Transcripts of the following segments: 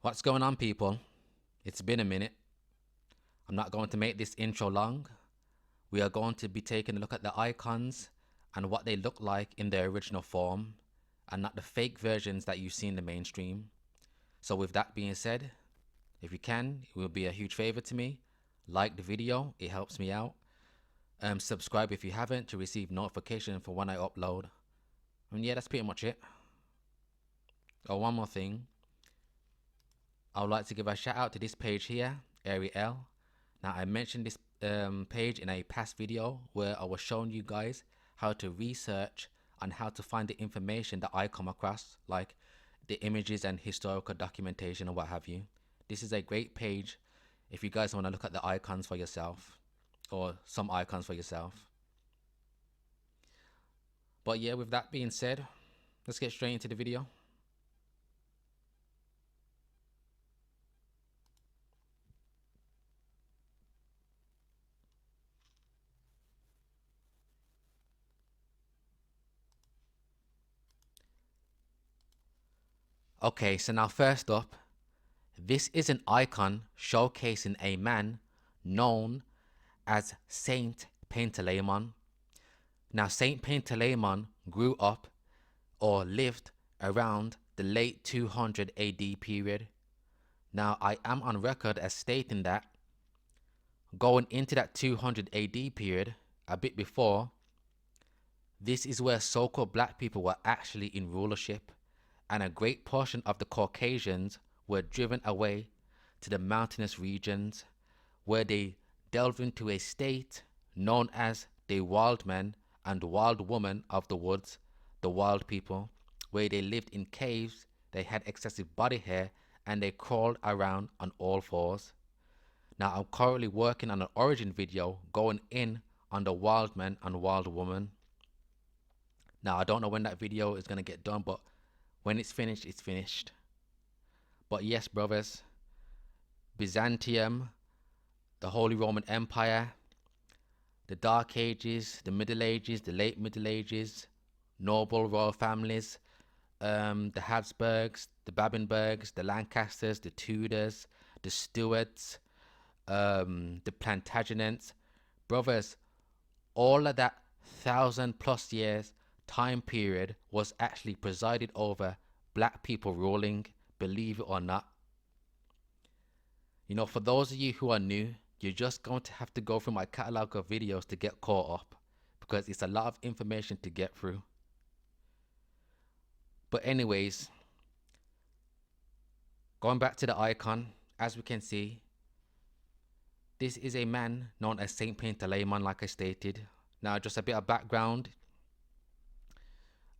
What's going on, people? It's been a minute. I'm not going to make this intro long. We are going to be taking a look at the icons and what they look like in their original form and not the fake versions that you see in the mainstream. So with that being said, if you can, it will be a huge favor to me. Like the video, it helps me out. Subscribe if you haven't to receive notification for when I upload. And yeah, that's pretty much it. Oh, one more thing. I would like to give a shout out to this page here, Ariel. Now, I mentioned this page in a past video where I was showing you guys how to research and how to find the information that I come across, like the images and historical documentation and what have you. This is a great page if you guys want to look at the icons for yourself, or some icons for yourself. But yeah, with that being said, let's get straight into the video. Okay, so now first up, this is an icon showcasing a man known as Saint Panteleimon. Now, Saint Panteleimon grew up or lived around the late 200 AD period. Now, I am on record as stating that going into that 200 AD period, a bit before, this is where so-called black people were actually in rulership, and a great portion of the Caucasians were driven away to the mountainous regions, where they delved into a state known as the wild men and wild women of the woods, the wild people, where they lived in caves, they had excessive body hair, and they crawled around on all fours. Now, I'm currently working on an origin video going in on the wild men and wild woman. Now, I don't know when that video is going to get done, but when it's finished, it's finished. But yes, brothers, Byzantium, the Holy Roman Empire, the Dark Ages, the Middle Ages, the Late Middle Ages, noble royal families, the Habsburgs, the Babenbergs, the Lancasters, the Tudors, the Stuarts, the Plantagenets. Brothers, all of that 1,000+ years time period was actually presided over black people ruling, believe it or not. You know, for those of you who are new, you're just going to have to go through my catalog of videos to get caught up, because it's a lot of information to get through. But anyways, going back to the icon, as we can see, this is a man known as Saint Panteleimon, like I stated. Now, just a bit of background.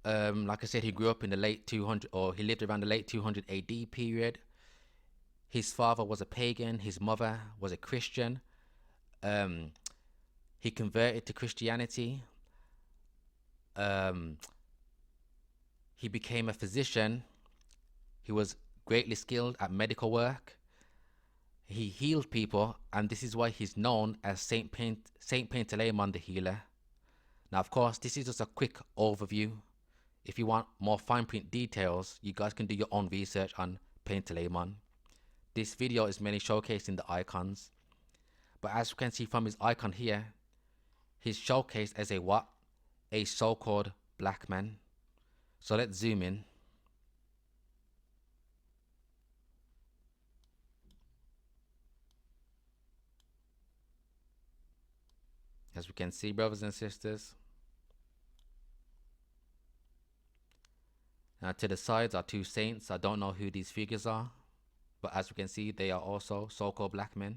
Like I said, he grew up in the late 200, or he lived around the late 200 AD period. His father was a pagan, his mother was a Christian. He converted to Christianity. He became a physician. He was greatly skilled at medical work. He healed people, and this is why he's known as Saint Panteleimon the Healer. Now, of course, this is just a quick overview. If you want more fine print details, you guys can do your own research on Panteleimon. This video is mainly showcasing the icons. But as you can see from his icon here, he's showcased as a what? A so-called black man. So let's zoom in. As we can see, brothers and sisters. Now to the sides are two saints. I don't know who these figures are, but as we can see, they are also so-called black men.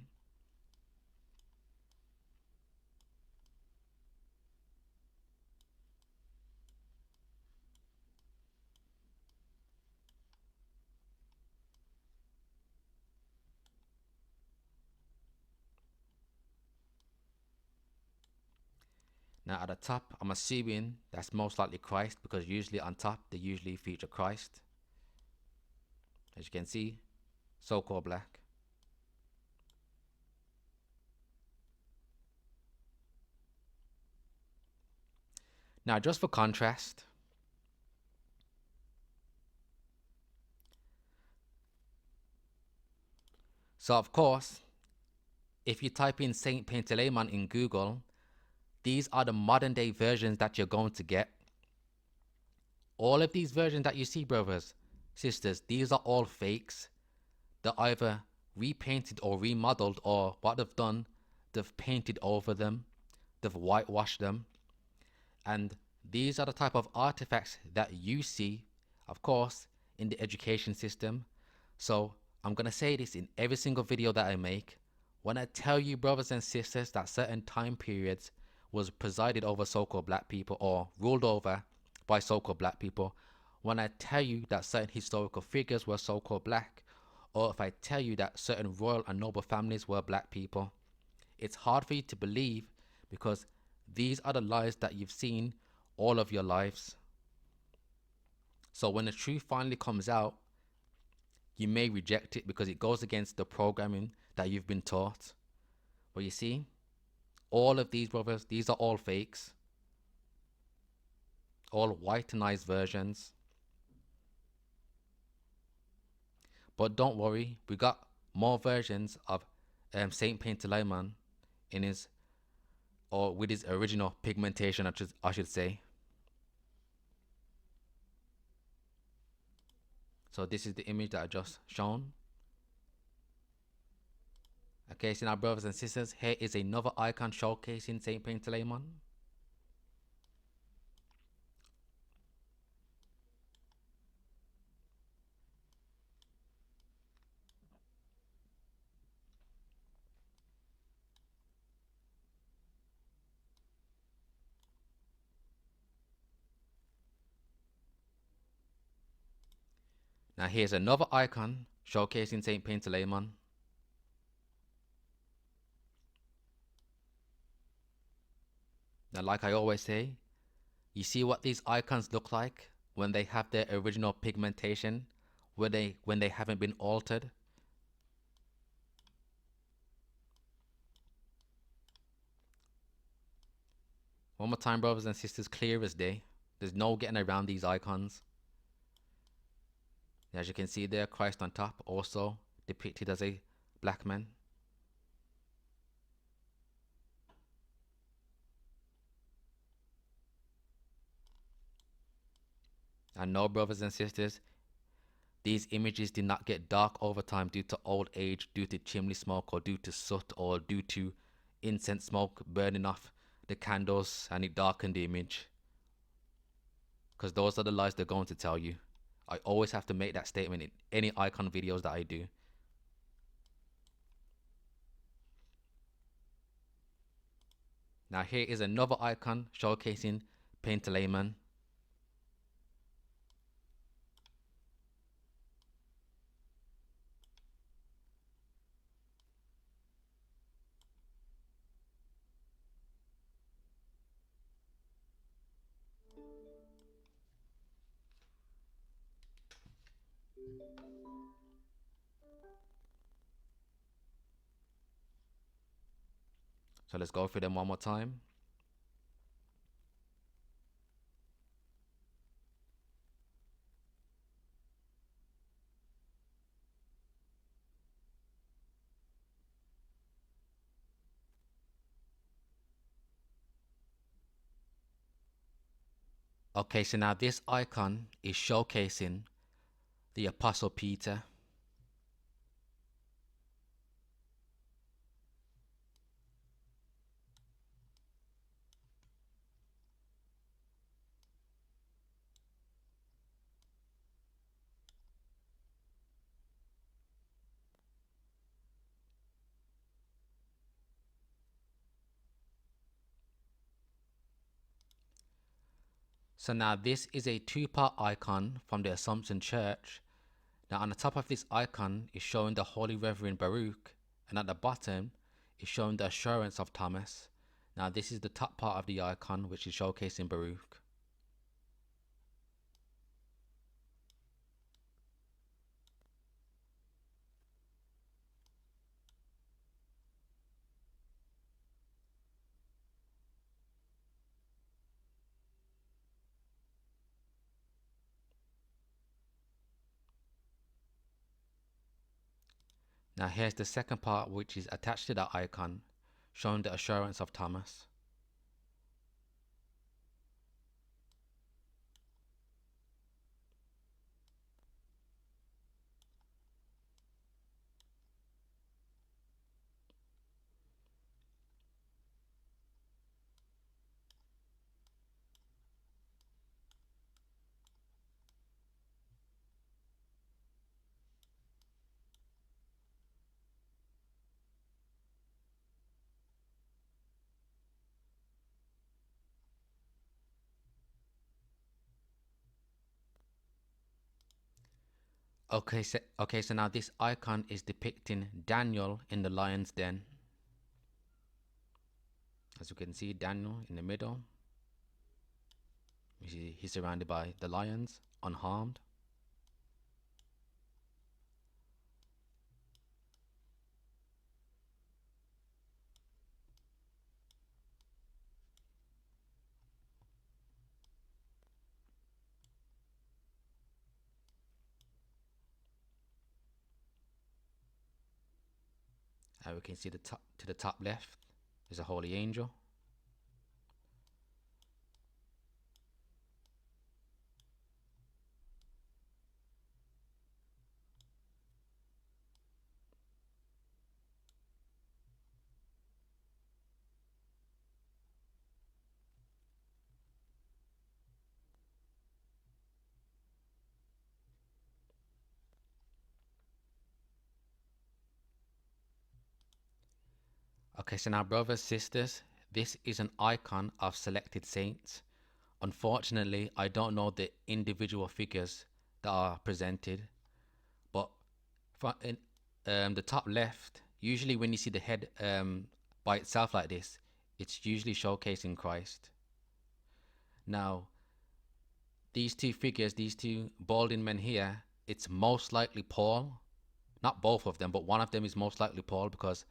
Now at the top, I'm assuming that's most likely Christ, because usually on top, they usually feature Christ. As you can see, so-called black. Now, just for contrast, So of course, if you type in Saint Panteleimon in Google, these are the modern day versions that you're going to get. All of these versions that you see, brothers, sisters, these are all fakes. They're either repainted or remodeled, or what they've done, they've painted over them, they've whitewashed them. And these are the type of artifacts that you see, of course, in the education system. So I'm going to say this in every single video that I make. When I tell you, brothers and sisters, that certain time periods was presided over so-called black people or ruled over by so-called black people, when I tell you that certain historical figures were so-called black, or if I tell you that certain royal and noble families were black people, it's hard for you to believe because these are the lies that you've seen all of your lives. So when the truth finally comes out, you may reject it because it goes against the programming that you've been taught. But you see, all of these, brothers, these are all fakes. All whitenized versions. But don't worry, we got more versions of Saint Panteleimon in his, or with his original pigmentation, I should say. So this is the image that I just shown. Okay, so now, brothers and sisters, here is another icon showcasing Saint Panteleimon. Now here's another icon showcasing Saint Panteleimon. Now, like I always say, you see what these icons look like when they have their original pigmentation, when they haven't been altered. One more time, brothers and sisters, clear as day. There's no getting around these icons. As you can see there, Christ on top, also depicted as a black man. And no, brothers and sisters, these images did not get dark over time due to old age, due to chimney smoke, or due to soot, or due to incense smoke burning off the candles and it darkened the image. Because those are the lies they're going to tell you. I always have to make that statement in any icon videos that I do. Now here is another icon showcasing Panteleimon. So let's go through them one more time. Okay, so now this icon is showcasing the Apostle Peter. So now this is a two-part icon from the Assumption Church. Now on the top of this icon is showing the Holy Reverend Baruch, and at the bottom is showing the Assurance of Thomas. Now this is the top part of the icon, which is showcasing Baruch. Now here's the second part, which is attached to that icon, showing the assurance of Thomas. Okay, so now this icon is depicting Daniel in the lion's den. As you can see, Daniel in the middle. You see he's surrounded by the lions, unharmed. And we can see to the top left is a holy angel. Okay, so now brothers, sisters, this is an icon of selected saints. Unfortunately, I don't know the individual figures that are presented, but in the top left, usually when you see the head by itself like this, it's usually showcasing Christ. Now, these two figures, these two balding men here, it's most likely Paul. Not both of them, but one of them is most likely Paul, because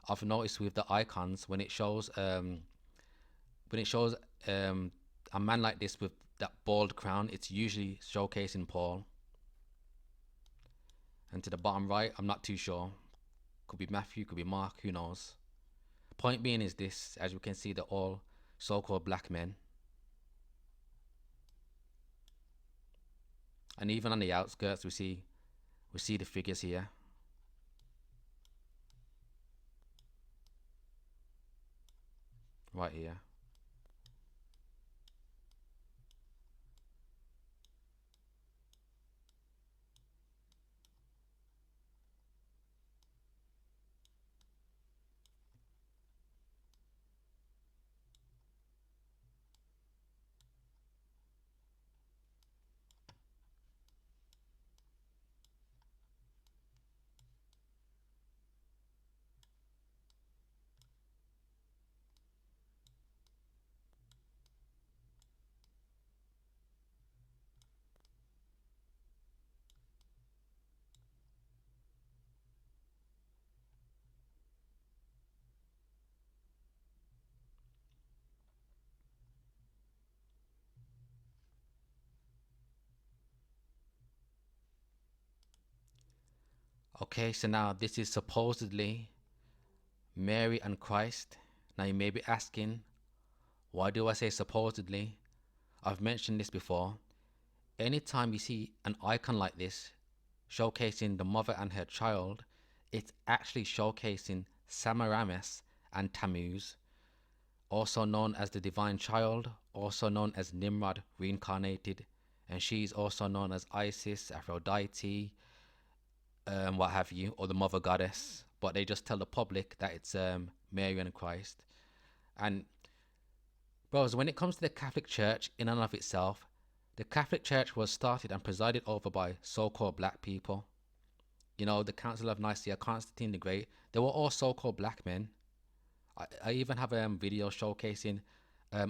I've noticed with the icons when it shows a man like this with that bald crown, it's usually showcasing Paul. And to the bottom right, I'm not too sure. Could be Matthew, could be Mark, who knows. Point being is this, as we can see, they're all so-called black men. And even on the outskirts, we see the figures here. Right here. Okay, so now this is supposedly Mary and Christ. Now you may be asking, why do I say supposedly? I've mentioned this before. Anytime you see an icon like this showcasing the mother and her child, it's actually showcasing Semiramis and Tammuz, also known as the divine child, also known as Nimrod reincarnated, and she's also known as Isis, Aphrodite, what have you, or the mother goddess. But they just tell the public that it's Mary and Christ. And bros, when it comes to the Catholic Church in and of itself, the Catholic Church was started and presided over by so-called black people. You know, the Council of Nicaea, Constantine the Great, they were all so-called black men. I even have a video showcasing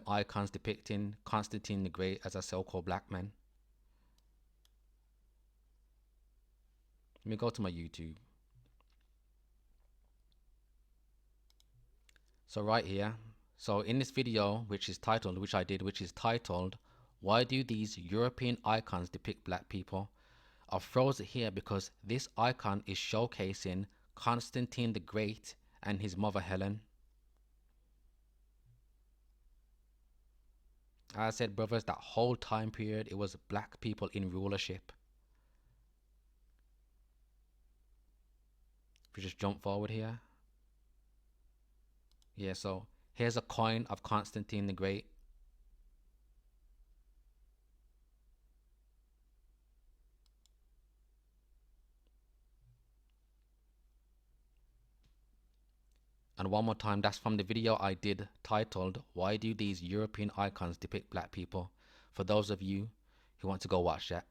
icons depicting Constantine the Great as a so-called black man. Let me go to my YouTube. So right here, so in this video, which is titled, why do these European icons depict black people? I've froze it here because this icon is showcasing Constantine the Great and his mother Helen. I said, brothers, that whole time period, it was black people in rulership. If we just jump forward here. Yeah, so here's a coin of Constantine the Great. And one more time, that's from the video I did titled, Why Do These European Icons Depict Black People? For those of you who want to go watch that.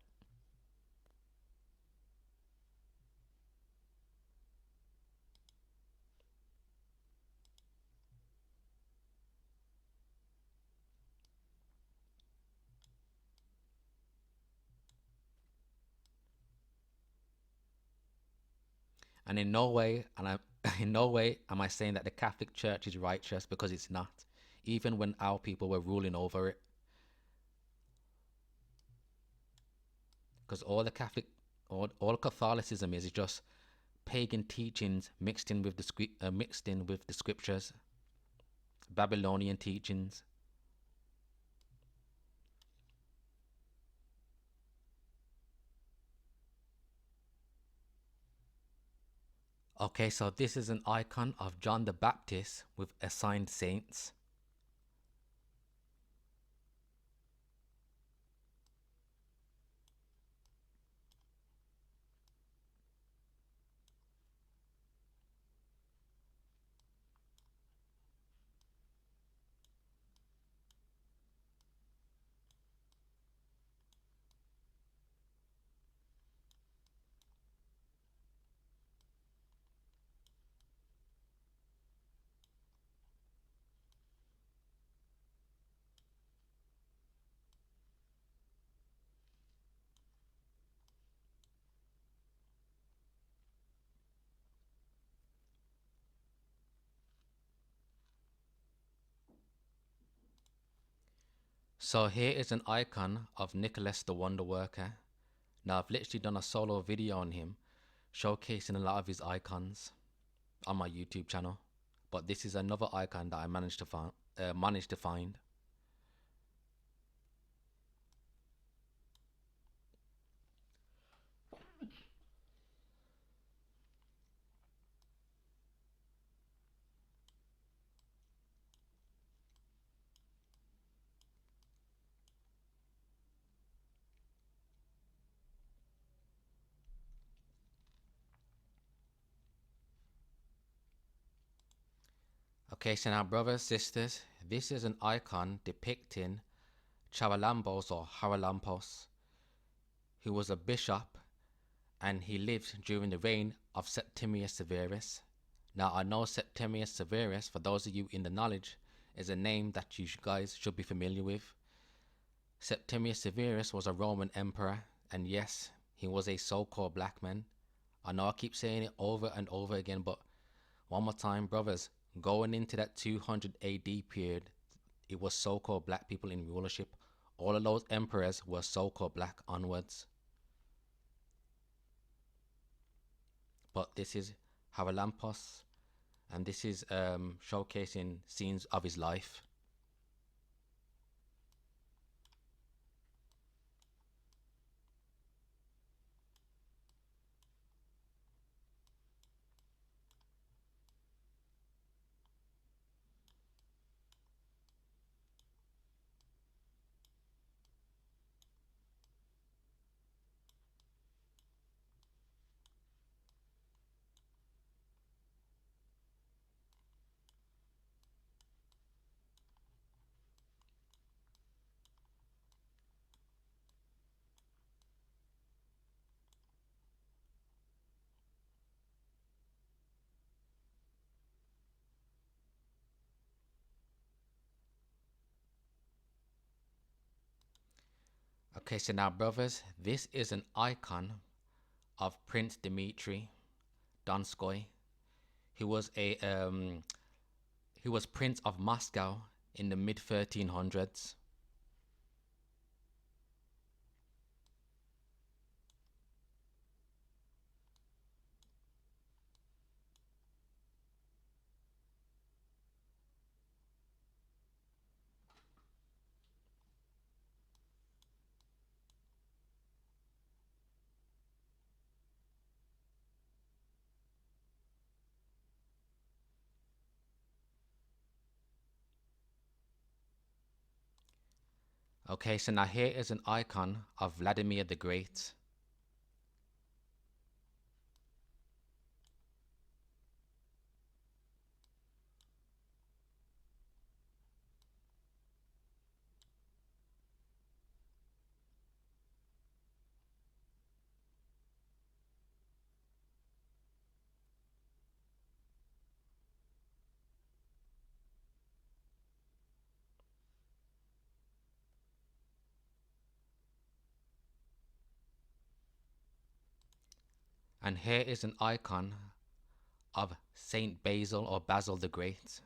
And in no way, in no way am I saying that the Catholic Church is righteous, because it's not. Even when our people were ruling over it, because all Catholicism is just pagan teachings mixed in with the scriptures, Babylonian teachings. Okay, so this is an icon of John the Baptist with assigned saints. So here is an icon of Nicholas the Wonder Worker. Now I've literally done a solo video on him, showcasing a lot of his icons on my YouTube channel. But this is another icon that I managed to find. Okay, so now brothers, sisters, this is an icon depicting Charalambos or Haralampos, who was a bishop, and he lived during the reign of Septimius Severus. Now I know Septimius Severus, for those of you in the knowledge, is a name that you guys should be familiar with. Septimius Severus was a Roman emperor, and yes, he was a so-called black man. I know I keep saying it over and over again, but one more time, brothers, going into that 200 AD period, it was so-called black people in rulership. All of those emperors were so-called black onwards. But this is Haralampos, and this is showcasing scenes of his life. Okay, so now brothers, this is an icon of Prince Dmitri Donskoy. He was Prince of Moscow in the mid 1300s. Okay, so now here is an icon of Vladimir the Great. And here is an icon of Saint Basil or Basil the Great.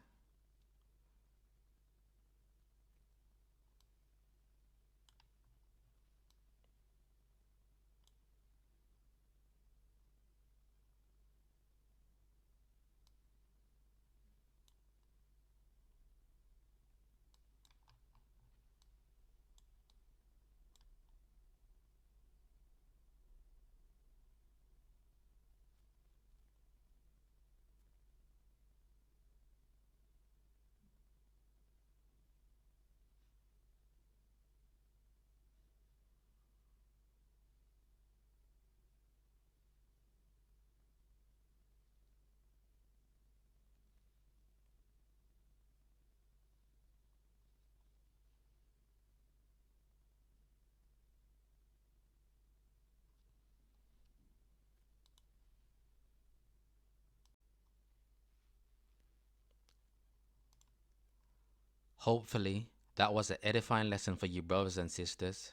Hopefully, that was an edifying lesson for you brothers and sisters.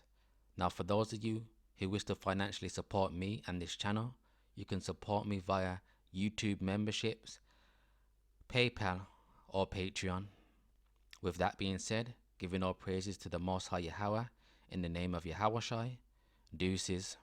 Now, for those of you who wish to financially support me and this channel, you can support me via YouTube memberships, PayPal, or Patreon. With that being said, giving all praises to the Most High Yahweh, in the name of Yahweh Shai, deuces.